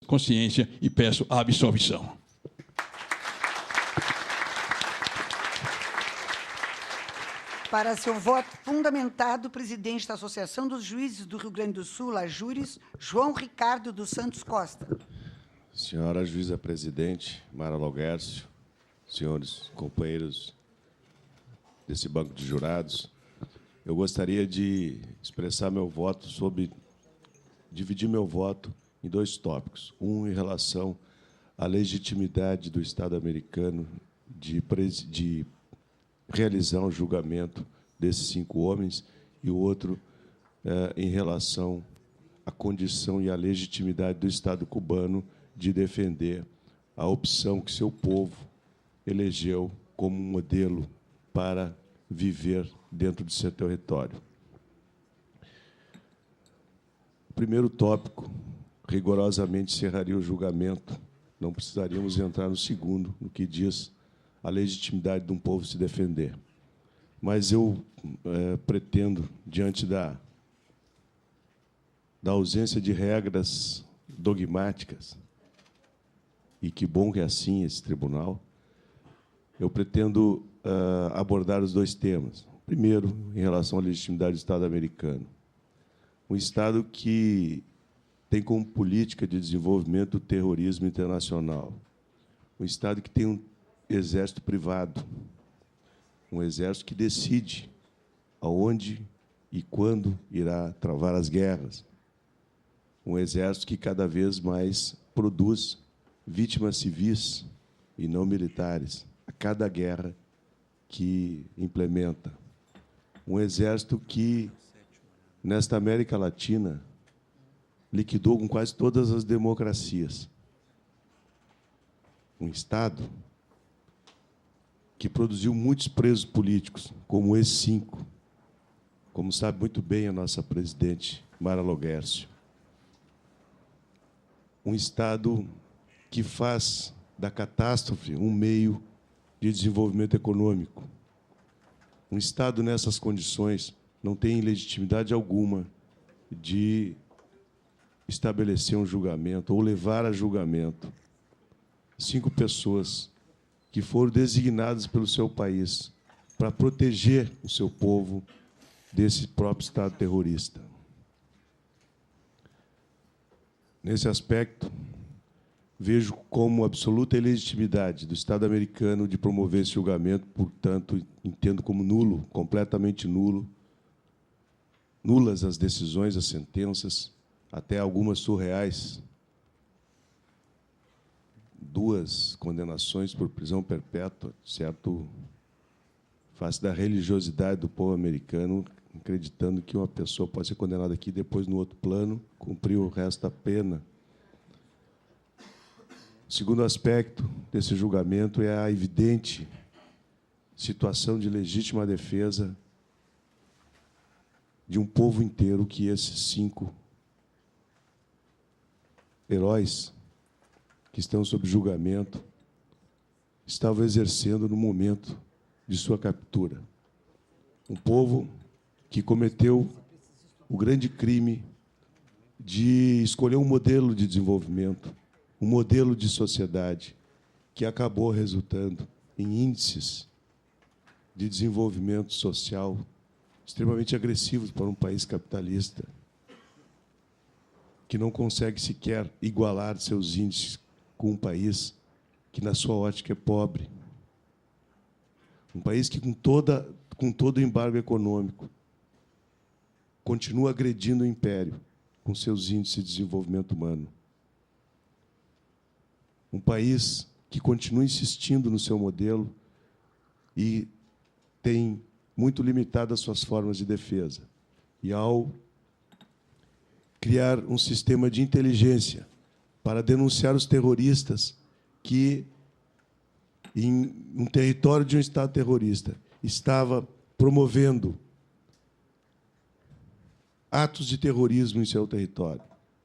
consciência e peço a absolvição. Para seu voto fundamentado, o presidente da Associação dos Juízes do Rio Grande do Sul, AJURES, João Ricardo dos Santos Costa. Senhora juíza-presidente, Mara Laguercio, senhores companheiros desse banco de jurados, eu gostaria de expressar meu voto dividir meu voto em dois tópicos. Um em relação à legitimidade do Estado americano de realizar um julgamento desses 5 homens, e o outro em relação à condição e à legitimidade do Estado cubano de defender a opção que seu povo elegeu como um modelo para viver dentro de seu território. O primeiro tópico, rigorosamente, encerraria o julgamento. Não precisaríamos entrar no segundo, no que diz a legitimidade de um povo se defender. Mas eu pretendo, diante da ausência de regras dogmáticas, e que bom que é assim esse tribunal, eu pretendo abordar os dois temas. Primeiro, em relação à legitimidade do Estado americano. Um Estado que tem como política de desenvolvimento o terrorismo internacional. Um Estado que tem um exército privado, um exército que decide aonde e quando irá travar as guerras, um exército que cada vez mais produz vítimas civis e não militares a cada guerra que implementa, um exército que, nesta América Latina, liquidou com quase todas as democracias, um Estado que produziu muitos presos políticos, como esses 5, como sabe muito bem a nossa presidente, Mara Laguercio. Um Estado que faz da catástrofe um meio de desenvolvimento econômico. Um Estado, nessas condições, não tem legitimidade alguma de estabelecer um julgamento ou levar a julgamento 5 pessoas que foram designadas pelo seu país para proteger o seu povo desse próprio Estado terrorista. Nesse aspecto, vejo como absoluta ilegitimidade do Estado americano de promover esse julgamento, portanto, entendo como nulo, completamente nulo, nulas as decisões, as sentenças, até algumas surreais, 2 condenações por prisão perpétua, certo? Face da religiosidade do povo americano, acreditando que uma pessoa pode ser condenada aqui, depois, no outro plano, cumprir o resto da pena. O segundo aspecto desse julgamento é a evidente situação de legítima defesa de um povo inteiro que esses 5 heróis que estão sob julgamento estavam exercendo no momento de sua captura. Um povo que cometeu o grande crime de escolher um modelo de desenvolvimento, um modelo de sociedade que acabou resultando em índices de desenvolvimento social extremamente agressivos para um país capitalista, que não consegue sequer igualar seus índices com um país que, na sua ótica, é pobre. Um país que, com todo o embargo econômico, continua agredindo o império com seus índices de desenvolvimento humano. Um país que continua insistindo no seu modelo e tem muito limitadas suas formas de defesa. E, ao criar um sistema de inteligência para denunciar os terroristas que, em um território de um Estado terrorista, estava promovendo atos de terrorismo em seu território,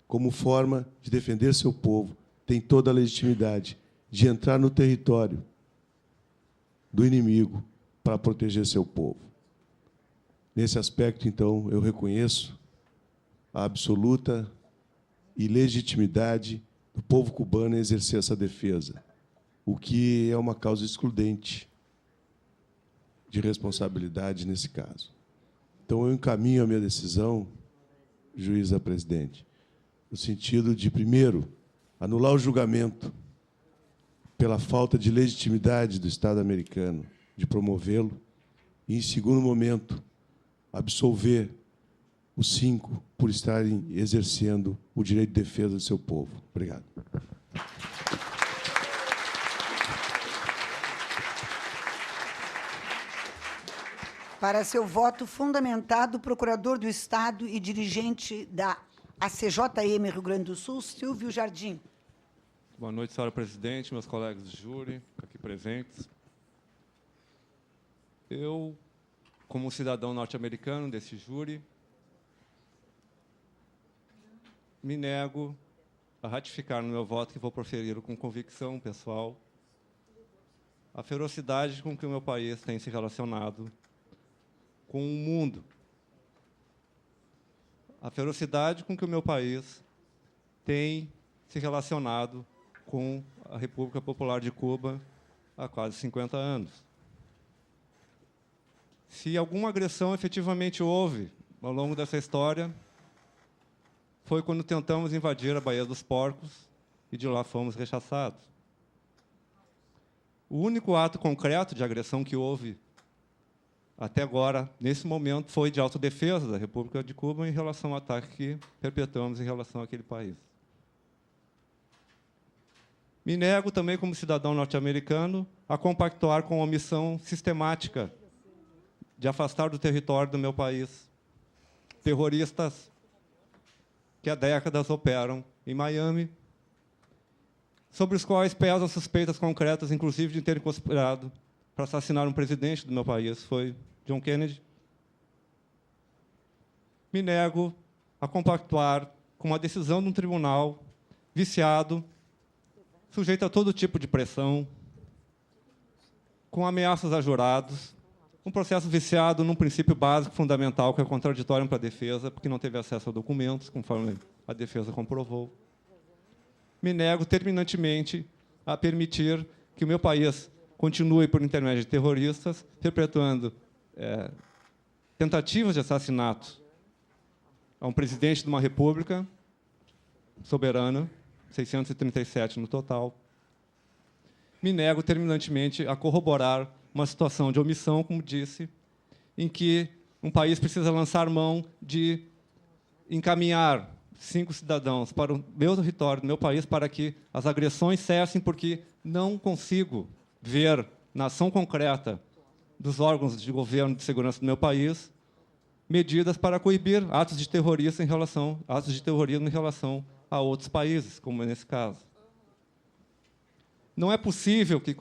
como forma de defender seu povo, tem toda a legitimidade de entrar no território do inimigo para proteger seu povo. Nesse aspecto, então, eu reconheço a absoluta ilegitimidade do povo cubano em exercer essa defesa, o que é uma causa excludente de responsabilidade nesse caso. Então, eu encaminho a minha decisão, juíza presidente, no sentido de, primeiro, anular o julgamento pela falta de legitimidade do Estado americano de promovê-lo e, em segundo momento, absolver os 5 por estarem exercendo o direito de defesa do seu povo. Obrigado. Para seu voto fundamentado, o procurador do Estado e dirigente da ACJM Rio Grande do Sul, Silvio Jardim. Boa noite, senhora presidente, meus colegas de júri, aqui presentes. Eu, como cidadão norte-americano desse júri, me nego a ratificar no meu voto, que vou proferir com convicção pessoal, a ferocidade com que o meu país tem se relacionado com o mundo. A ferocidade com que o meu país tem se relacionado com a República Popular de Cuba há quase 50 anos. Se alguma agressão efetivamente houve ao longo dessa história, foi quando tentamos invadir a Baía dos Porcos e de lá fomos rechaçados. O único ato concreto de agressão que houve até agora, nesse momento, foi de autodefesa da República de Cuba em relação ao ataque que perpetuamos em relação àquele país. Me nego também, como cidadão norte-americano, a compactuar com a omissão sistemática de afastar do território do meu país terroristas que há décadas operam em Miami, sobre os quais pesam suspeitas concretas, inclusive de terem conspirado para assassinar um presidente do meu país, foi John Kennedy. Me nego a compactuar com uma decisão de um tribunal viciado, sujeito a todo tipo de pressão, com ameaças a jurados, um processo viciado num princípio básico, fundamental, que é contraditório para a defesa, porque não teve acesso a documentos, conforme a defesa comprovou. Me nego terminantemente a permitir que o meu país continue, por intermédio de terroristas, perpetuando tentativas de assassinato a um presidente de uma república soberana, 637 no total. Me nego terminantemente a corroborar uma situação de omissão, como disse, em que um país precisa lançar mão de encaminhar 5 cidadãos para o meu território, do meu país, para que as agressões cessem, porque não consigo ver, na ação concreta dos órgãos de governo de segurança do meu país, medidas para coibir atos de terrorismo em relação a outros países, como é nesse caso. Não é possível que